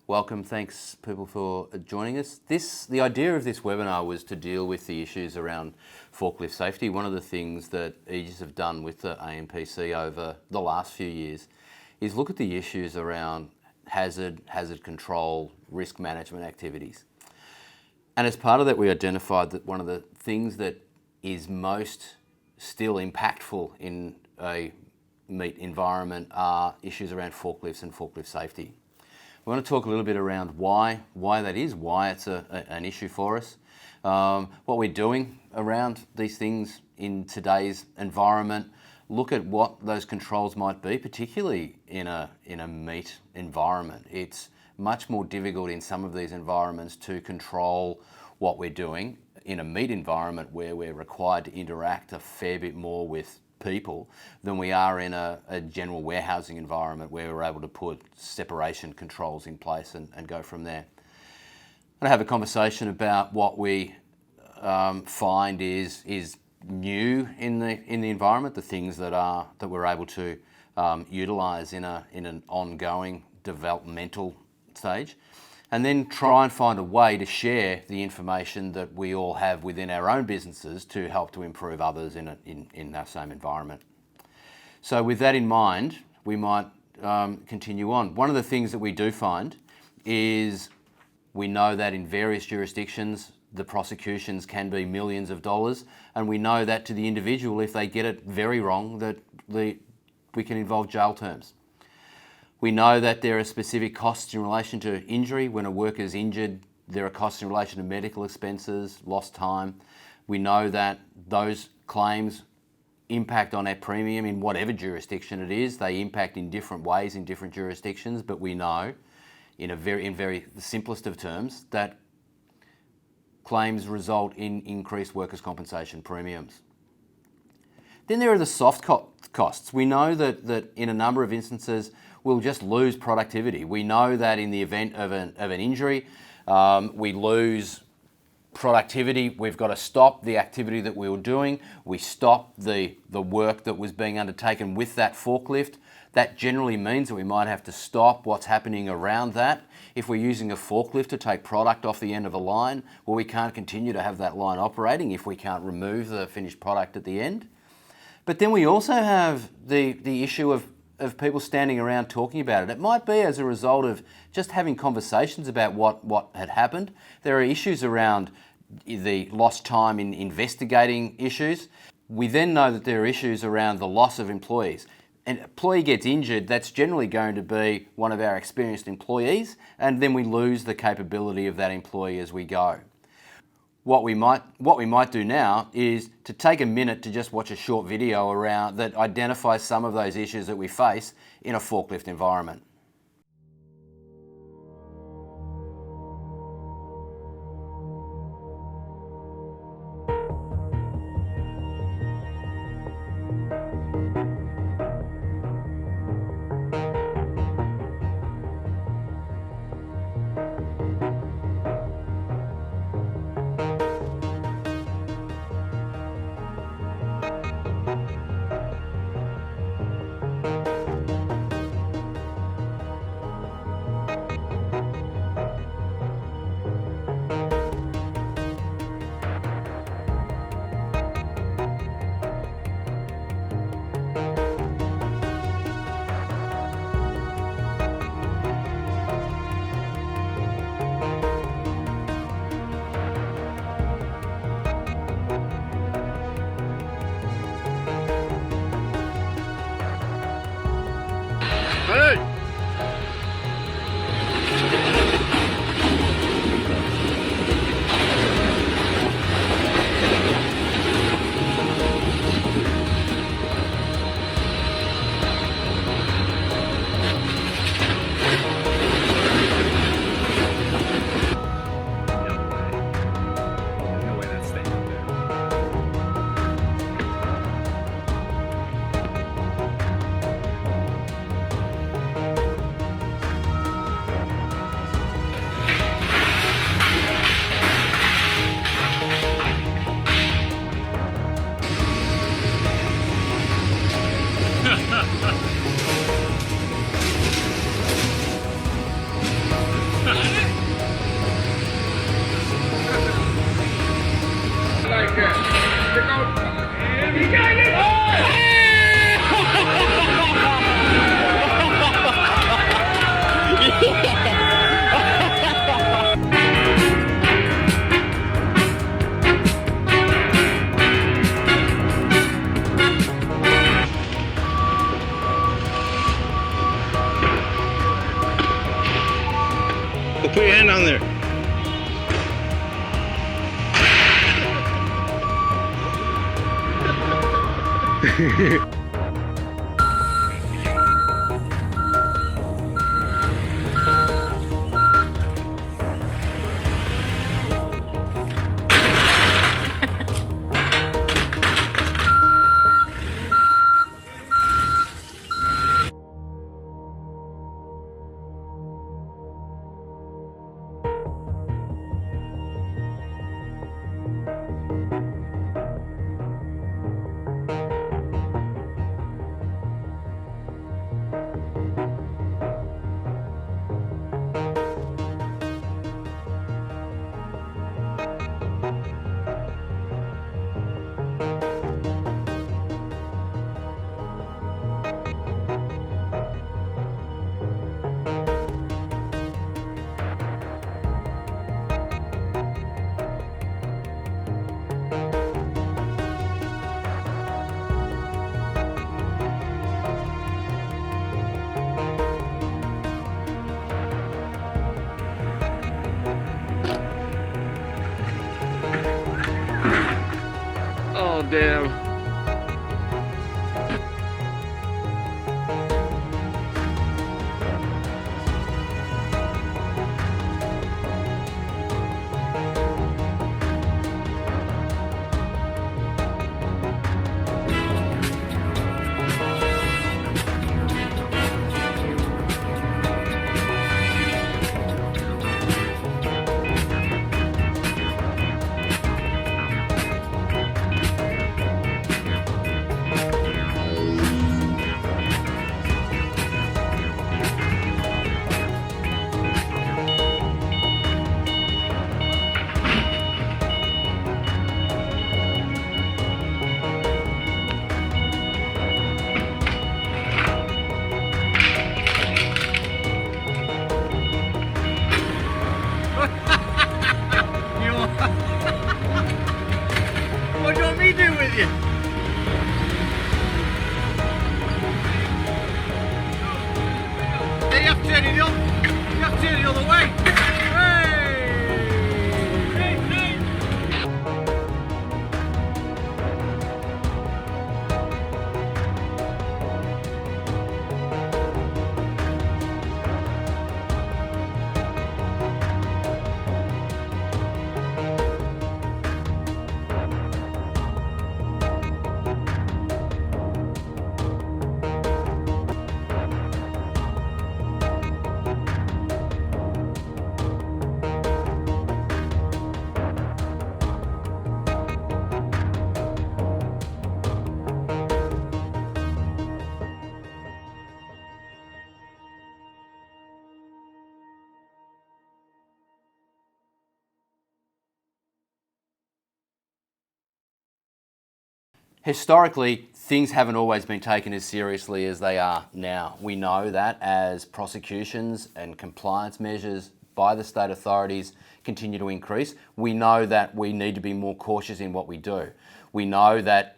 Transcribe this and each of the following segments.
Welcome, thanks people for joining us. The idea of this webinar was to deal with the issues around forklift safety. One of the things that AEGIS have done with the AMPC over the last few years is look at the issues around hazard control, risk management activities. And as part of that, we identified that one of the things that is most still impactful in a meat environment are issues around forklifts and forklift safety. We want to talk a little bit around why that is, why it's an issue for us, what we're doing around these things in today's environment, look at what those controls might be, particularly in a meat environment. It's much more difficult in some of these environments to control what we're doing in a meat environment where we're required to interact a fair bit more with people than we are in a general warehousing environment where we're able to put separation controls in place and go from there. I'm going to have a conversation about what we find is new in the environment, the things that we're able to utilise in an ongoing developmental stage, and then try and find a way to share the information that we all have within our own businesses to help to improve others in our same environment. So with that in mind, we might continue on. One of the things that we do find is we know that in various jurisdictions, the prosecutions can be millions of dollars, and we know that to the individual, if they get it very wrong, that we can involve jail terms. We know that there are specific costs in relation to injury. When a worker is injured, there are costs in relation to medical expenses, lost time. We know that those claims impact on our premium in whatever jurisdiction it is. They impact in different ways in different jurisdictions, but we know, in the simplest of terms, that claims result in increased workers' compensation premiums. Then there are the soft costs. We know that in a number of instances, we'll just lose productivity. We know that in the event of an injury, we lose productivity. We've got to stop the activity that we were doing. We stop the work that was being undertaken with that forklift. That generally means that we might have to stop what's happening around that. If we're using a forklift to take product off the end of a line, well, we can't continue to have that line operating if we can't remove the finished product at the end. But then we also have the issue of people standing around talking about it. It might be as a result of just having conversations about what had happened. There are issues around the lost time in investigating issues. We then know that there are issues around the loss of employees. An employee gets injured, that's generally going to be one of our experienced employees, and then we lose the capability of that employee as we go. What we might do now is to take a minute to just watch a short video around that identifies some of those issues that we face in a forklift environment. Put your hand on there. Oh, damn. What do you want me to do with you? Then you have to turn it up. You have to turn it the other way. Historically, things haven't always been taken as seriously as they are now. We know that as prosecutions and compliance measures by the state authorities continue to increase, we know that we need to be more cautious in what we do. We know that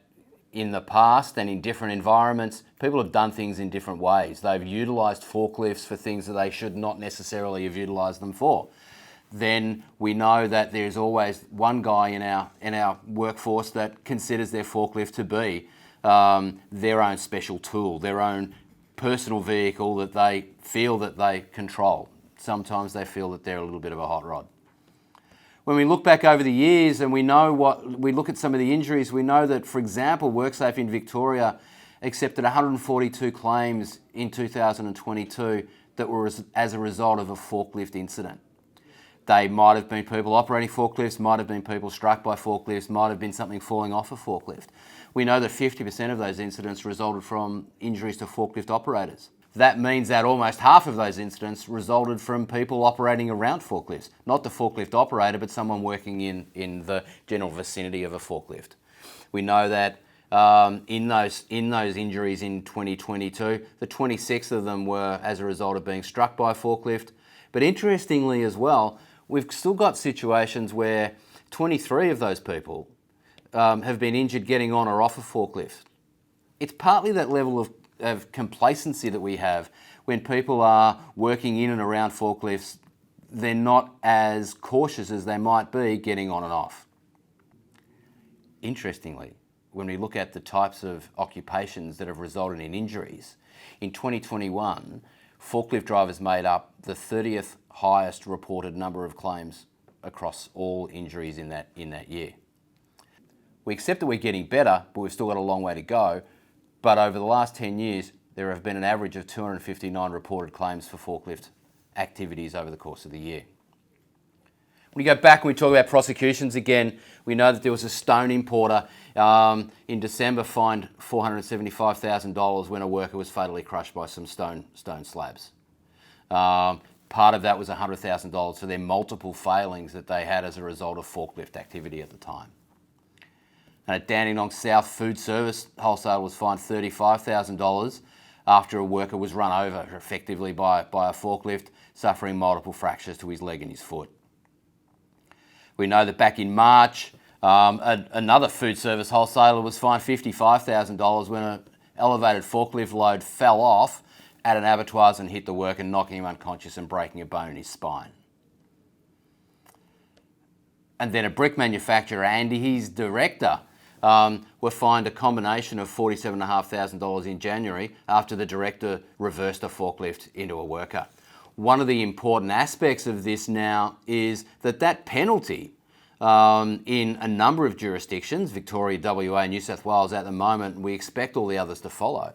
in the past and in different environments, people have done things in different ways. They've utilised forklifts for things that they should not necessarily have utilised them for. Then we know that there's always one guy in our workforce that considers their forklift to be their own special tool, their own personal vehicle that they feel that they control. Sometimes they feel that they're a little bit of a hot rod. When we look back over the years and we look at some of the injuries, we know that, for example, WorkSafe in Victoria accepted 142 claims in 2022 that were as a result of a forklift incident. They might have been people operating forklifts, might have been people struck by forklifts, might have been something falling off a forklift. We know that 50% of those incidents resulted from injuries to forklift operators. That means that almost half of those incidents resulted from people operating around forklifts. Not the forklift operator, but someone working in the general vicinity of a forklift. We know that in those injuries in 2022, the 26 of them were as a result of being struck by a forklift. But interestingly as well, we've still got situations where 23 of those people have been injured getting on or off a forklift. It's partly that level of complacency that we have when people are working in and around forklifts they're not as cautious as they might be getting on and off. Interestingly, when we look at the types of occupations that have resulted in injuries, in 2021, forklift drivers made up the 30th highest reported number of claims across all injuries in that year. We accept that we're getting better, but we've still got a long way to go. But over the last 10 years, there have been an average of 259 reported claims for forklift activities over the course of the year. When you go back and we talk about prosecutions again, we know that there was a stone importer in December fined $475,000 when a worker was fatally crushed by some stone slabs. Part of that was $100,000 for their multiple failings that they had as a result of forklift activity at the time. And at Dandenong South Food Service, wholesaler was fined $35,000 after a worker was run over effectively by a forklift, suffering multiple fractures to his leg and his foot. We know that back in March, another food service wholesaler was fined $55,000 when an elevated forklift load fell off at an abattoir and hit the worker, knocking him unconscious and breaking a bone in his spine. And then a brick manufacturer and his director were fined a combination of $47,500 in January after the director reversed a forklift into a worker. One of the important aspects of this now is that penalty in a number of jurisdictions, Victoria, WA, New South Wales at the moment, and we expect all the others to follow,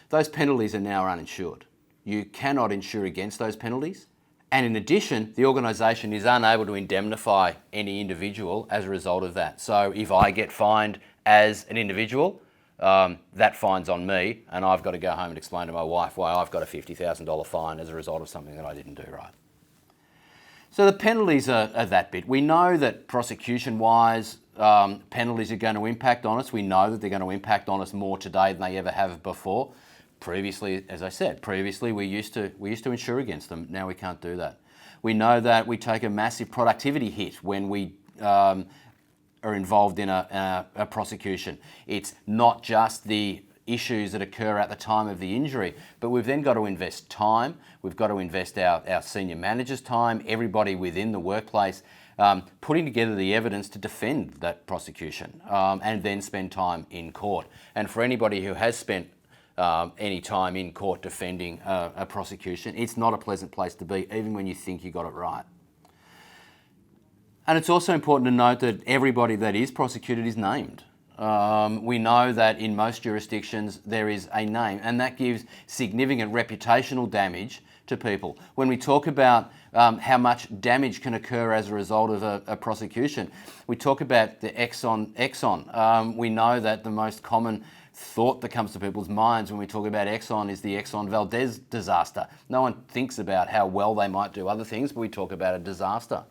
those penalties are now uninsured. You cannot insure against those penalties. And in addition, the organisation is unable to indemnify any individual as a result of that. So if I get fined as an individual, that fine's on me, and I've got to go home and explain to my wife why I've got a $50,000 fine as a result of something that I didn't do right. So the penalties are that bit. We know that prosecution-wise, penalties are going to impact on us. We know that they're going to impact on us more today than they ever have before. Previously, as I said, we used to insure against them. Now we can't do that. We know that we take a massive productivity hit when we are involved in a prosecution. It's not just the issues that occur at the time of the injury, but we've then got to invest time. We've got to invest our senior managers' time, everybody within the workplace, putting together the evidence to defend that prosecution, and then spend time in court. And for anybody who has spent any time in court defending a prosecution, it's not a pleasant place to be, even when you think you got it right. And it's also important to note that everybody that is prosecuted is named. We know that in most jurisdictions there is a name, and that gives significant reputational damage to people. When we talk about how much damage can occur as a result of a prosecution, we talk about the Exxon. We know that the most common thought that comes to people's minds when we talk about Exxon is the Exxon Valdez disaster. No one thinks about how well they might do other things, but we talk about a disaster.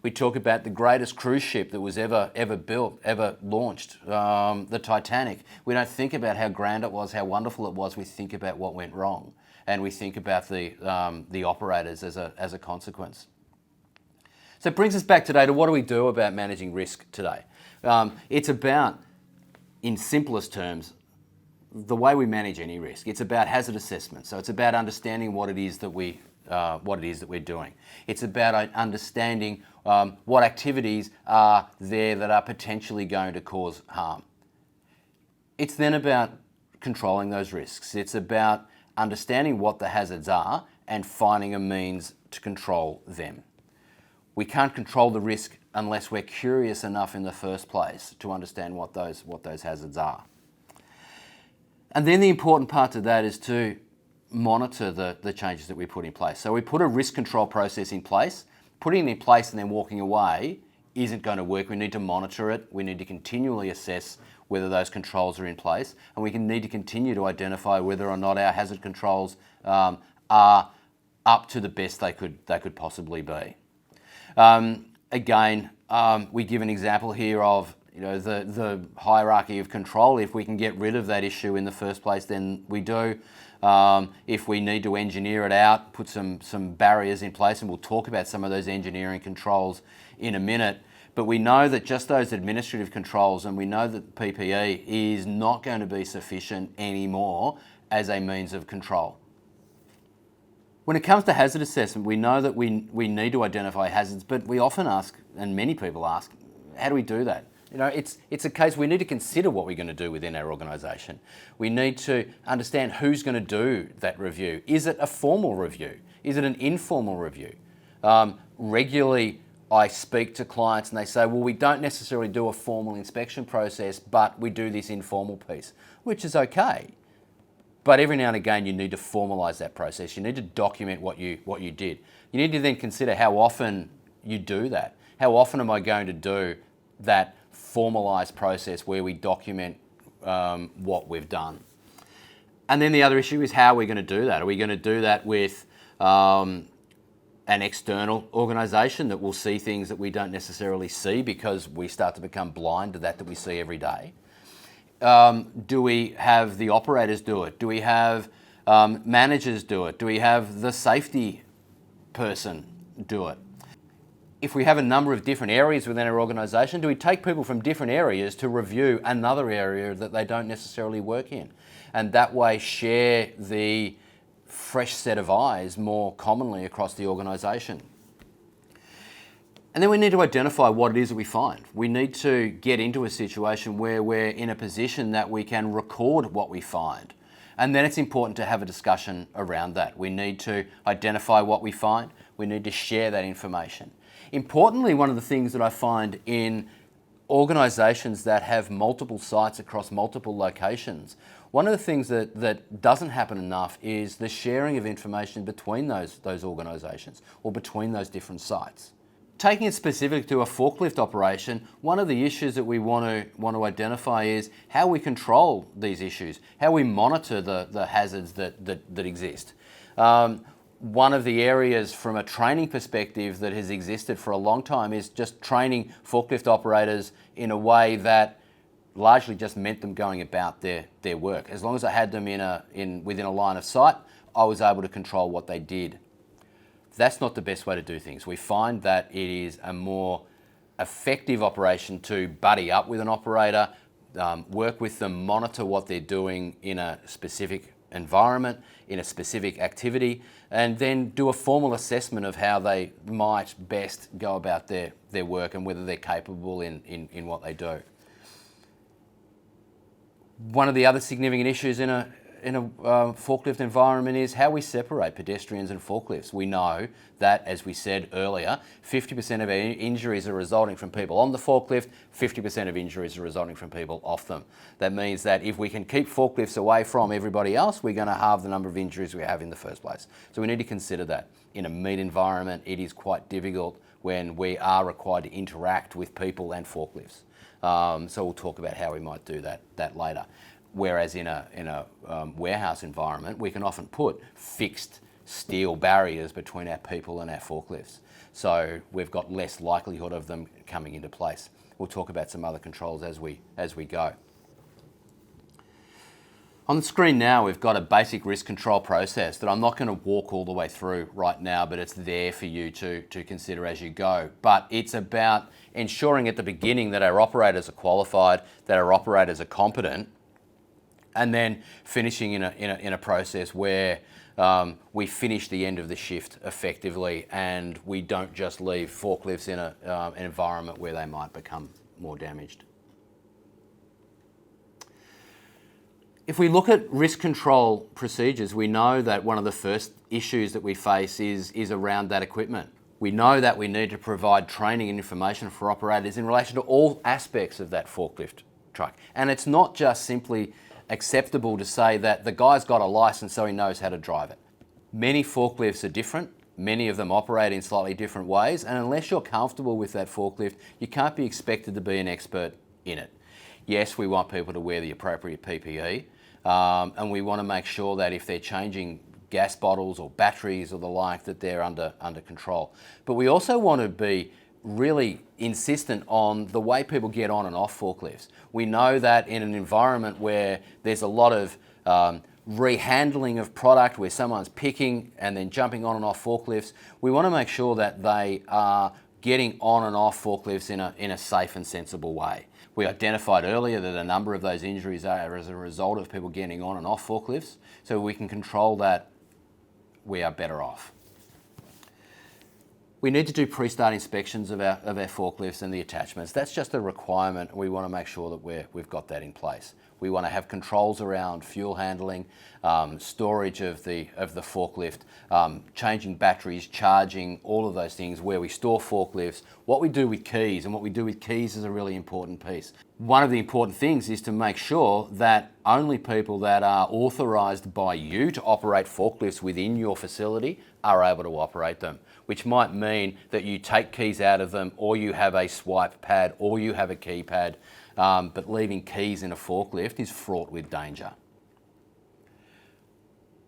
We talk about the greatest cruise ship that was ever built, ever launched, the Titanic. We don't think about how grand it was, how wonderful it was. We think about what went wrong, and we think about the operators as a consequence. So it brings us back today to what do we do about managing risk today? It's about, in simplest terms, the way we manage any risk. It's about hazard assessment. So it's about understanding what it is that we're doing. It's about understanding what activities are there that are potentially going to cause harm. It's then about controlling those risks. It's about understanding what the hazards are and finding a means to control them. We can't control the risk unless we're curious enough in the first place to understand what those hazards are. And then the important part to that is to monitor the changes that we put in place. So we put a risk control process in place. Putting it in place and then walking away isn't going to work. We need to monitor it. We need to continually assess whether those controls are in place, and we need to continue to identify whether or not our hazard controls are up to the best they could possibly be. Again, we give an example here of the hierarchy of control. If we can get rid of that issue in the first place, then we do. If we need to engineer it out, put some barriers in place, and we'll talk about some of those engineering controls in a minute. But we know that just those administrative controls, and we know that PPE is not going to be sufficient anymore as a means of control. When it comes to hazard assessment, we know that we need to identify hazards, but we often ask, and many people ask, how do we do that? You know, it's a case we need to consider what we're going to do within our organisation. We need to understand who's going to do that review. Is it a formal review? Is it an informal review? Regularly, I speak to clients and they say, well, we don't necessarily do a formal inspection process, but we do this informal piece, which is okay. But every now and again, you need to formalise that process. You need to document what you did. You need to then consider how often you do that. How often am I going to do that formalised process where we document what we've done? And then the other issue is how we're going to do that. Are we going to do that with an external organisation that will see things that we don't necessarily see because we start to become blind to that we see every day? Do we have the operators do it? Do we have managers do it? Do we have the safety person do it? If we have a number of different areas within our organisation, do we take people from different areas to review another area that they don't necessarily work in? And that way share the fresh set of eyes more commonly across the organisation. And then we need to identify what it is that we find. We need to get into a situation where we're in a position that we can record what we find. And then it's important to have a discussion around that. We need to identify what we find. We need to share that information. Importantly, one of the things that I find in organisations that have multiple sites across multiple locations, one of the things that doesn't happen enough is the sharing of information between those organisations or between those different sites. Taking it specific to a forklift operation, one of the issues that we want to identify is how we control these issues, how we monitor the hazards that exist. One of the areas from a training perspective that has existed for a long time is just training forklift operators in a way that largely just meant them going about their work. As long as I had them within a line of sight, I was able to control what they did. That's not the best way to do things. We find that it is a more effective operation to buddy up with an operator, work with them, monitor what they're doing in a specific environment, in a specific activity, and then do a formal assessment of how they might best go about their work and whether they're capable in what they do. One of the other significant issues in a forklift environment is how we separate pedestrians and forklifts. We know that, as we said earlier, 50% of our injuries are resulting from people on the forklift, 50% of injuries are resulting from people off them. That means that if we can keep forklifts away from everybody else, we're going to halve the number of injuries we have in the first place. So we need to consider that. In a meat environment, it is quite difficult when we are required to interact with people and forklifts. So we'll talk about how we might do that later. Whereas in a warehouse environment, we can often put fixed steel barriers between our people and our forklifts. So we've got less likelihood of them coming into place. We'll talk about some other controls as we go. On the screen now, we've got a basic risk control process that I'm not going to walk all the way through right now, but it's there for you to consider as you go. But it's about ensuring at the beginning that our operators are qualified, that our operators are competent, and then finishing in a process where we finish the end of the shift effectively and we don't just leave forklifts in an environment where they might become more damaged. If we look at risk control procedures, we know that one of the first issues that we face is around that equipment. We know that we need to provide training and information for operators in relation to all aspects of that forklift truck. And it's not just simply acceptable to say that the guy's got a license so he knows how to drive it. Many forklifts are different. Many of them operate in slightly different ways, and unless you're comfortable with that forklift, you can't be expected to be an expert in it. Yes, we want people to wear the appropriate PPE, and we want to make sure that if they're changing gas bottles or batteries or the like, that they're under control. But we also want to be really insistent on the way people get on and off forklifts. We know that in an environment where there's a lot of rehandling of product, where someone's picking and then jumping on and off forklifts, we want to make sure that they are getting on and off forklifts in a safe and sensible way. We identified earlier that a number of those injuries are as a result of people getting on and off forklifts, so we can control that we are better off. We need to do pre-start inspections of our forklifts and the attachments. That's just a requirement. We want to make sure that we've got that in place. We want to have controls around fuel handling, storage of the forklift, changing batteries, charging, all of those things, where we store forklifts, what we do with keys, and what we do with keys is a really important piece. One of the important things is to make sure that only people that are authorised by you to operate forklifts within your facility are able to operate them, which might mean that you take keys out of them, or you have a swipe pad, or you have a keypad. But leaving keys in a forklift is fraught with danger.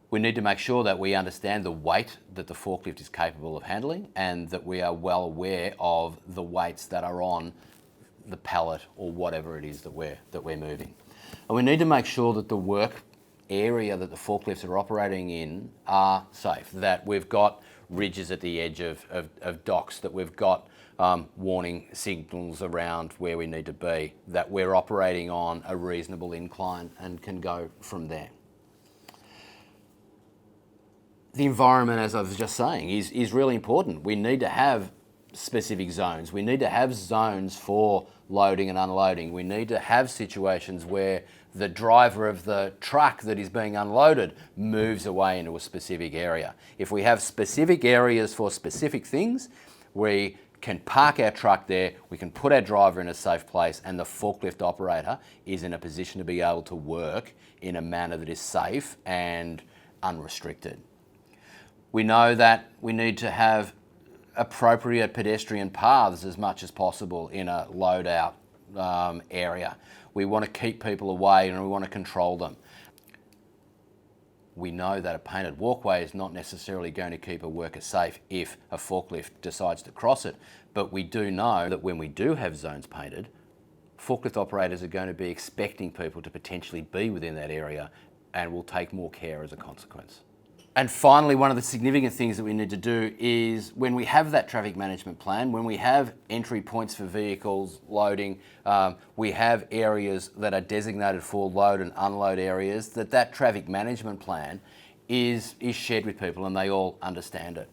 We need to make sure that we understand the weight that the forklift is capable of handling, and that we are well aware of the weights that are on the pallet or whatever it is that we're moving. And we need to make sure that the work area that the forklifts are operating in are safe, that we've got ridges at the edge of docks, that we've got warning signals around where we need to be, that we're operating on a reasonable incline and can go from there. The environment, as I was just saying, is really important. We need to have specific zones. We need to have zones for loading and unloading. We need to have situations where the driver of the truck that is being unloaded moves away into a specific area. If we have specific areas for specific things, we can park our truck there, we can put our driver in a safe place, and the forklift operator is in a position to be able to work in a manner that is safe and unrestricted. We know that we need to have appropriate pedestrian paths as much as possible in a load-out area. We want to keep people away and we want to control them. We know that a painted walkway is not necessarily going to keep a worker safe if a forklift decides to cross it, but we do know that when we do have zones painted, forklift operators are going to be expecting people to potentially be within that area and will take more care as a consequence. And finally, one of the significant things that we need to do is, when we have that traffic management plan, when we have entry points for vehicles, loading, we have areas that are designated for load and unload areas, that traffic management plan is shared with people and they all understand it.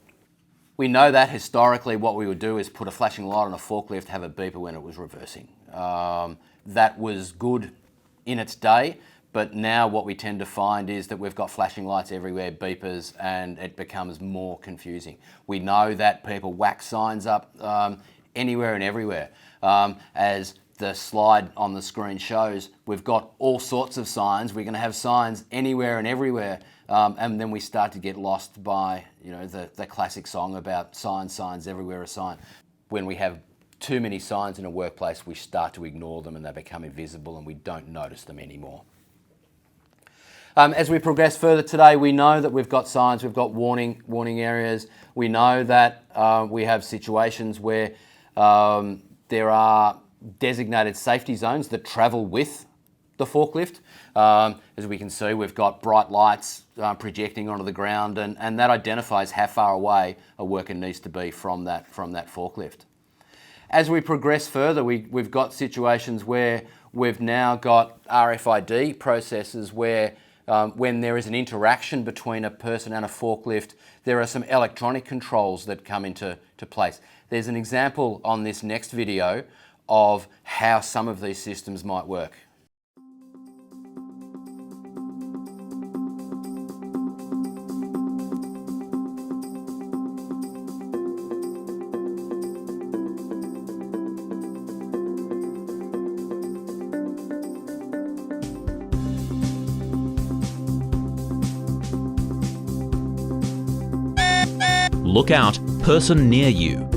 We know that historically what we would do is put a flashing light on a forklift, have a beeper when it was reversing. That was good in its day. But now what we tend to find is that we've got flashing lights everywhere, beepers, and it becomes more confusing. We know that people whack signs up anywhere and everywhere. As the slide on the screen shows, we've got all sorts of signs. We're going to have signs anywhere and everywhere, and then we start to get lost by, you know, the classic song about signs everywhere, a sign. When we have too many signs in a workplace, we start to ignore them and they become invisible and we don't notice them anymore. As we progress further today, we know that we've got signs, we've got warning areas. We know that we have situations where there are designated safety zones that travel with the forklift. As we can see, we've got bright lights projecting onto the ground, and that identifies how far away a worker needs to be from that forklift. As we progress further, we've got situations where we've now got RFID processes where when there is an interaction between a person and a forklift, there are some electronic controls that come into place. There's an example on this next video of how some of these systems might work. Look out, person near you.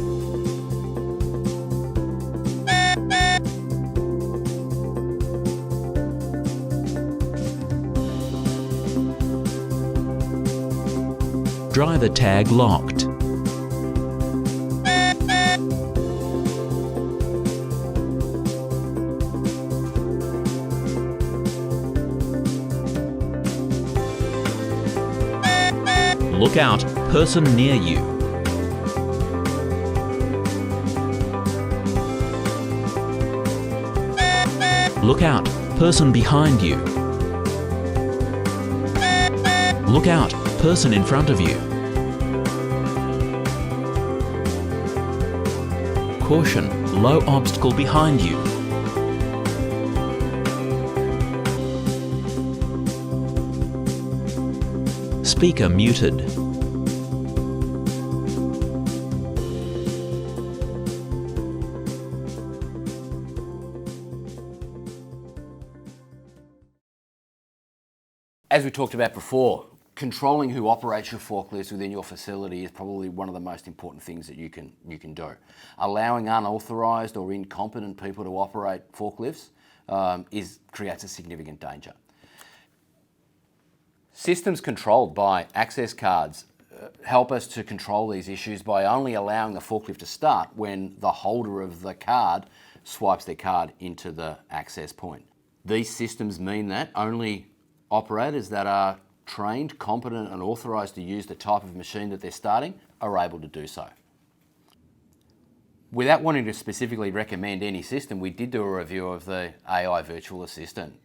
Driver tag locked. Look out, person near you. Look out, person behind you. Look out, person in front of you. Caution, low obstacle behind you. Speaker muted. As we talked about before, controlling who operates your forklifts within your facility is probably one of the most important things that you can do. Allowing unauthorised or incompetent people to operate forklifts creates a significant danger. Systems controlled by access cards help us to control these issues by only allowing the forklift to start when the holder of the card swipes their card into the access point. These systems mean that only operators that are trained, competent and authorised to use the type of machine that they're starting are able to do so. Without wanting to specifically recommend any system, we did do a review of the AI virtual assistant.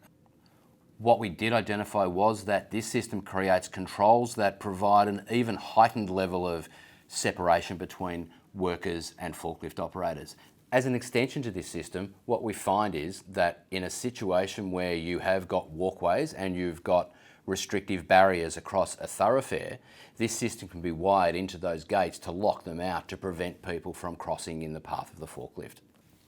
What we did identify was that this system creates controls that provide an even heightened level of separation between workers and forklift operators. As an extension to this system, what we find is that in a situation where you have got walkways and you've got restrictive barriers across a thoroughfare, this system can be wired into those gates to lock them out to prevent people from crossing in the path of the forklift.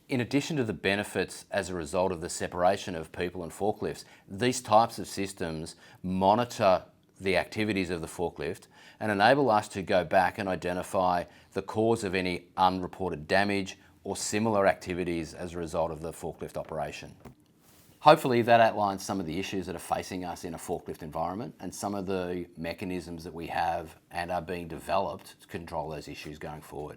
In addition to the benefits as a result of the separation of people and forklifts, these types of systems monitor the activities of the forklift and enable us to go back and identify the cause of any unreported damage or similar activities as a result of the forklift operation. Hopefully that outlines some of the issues that are facing us in a forklift environment and some of the mechanisms that we have and are being developed to control those issues going forward.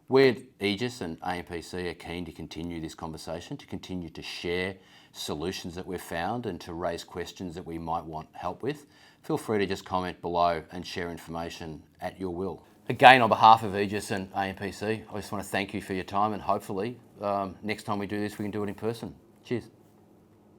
We at AEGIS and AMPC are keen to continue this conversation, to continue to share solutions that we've found and to raise questions that we might want help with. Feel free to just comment below and share information at your will. Again, on behalf of AEGIS and AMPC, I just want to thank you for your time and hopefully next time we do this we can do it in person. Cheers.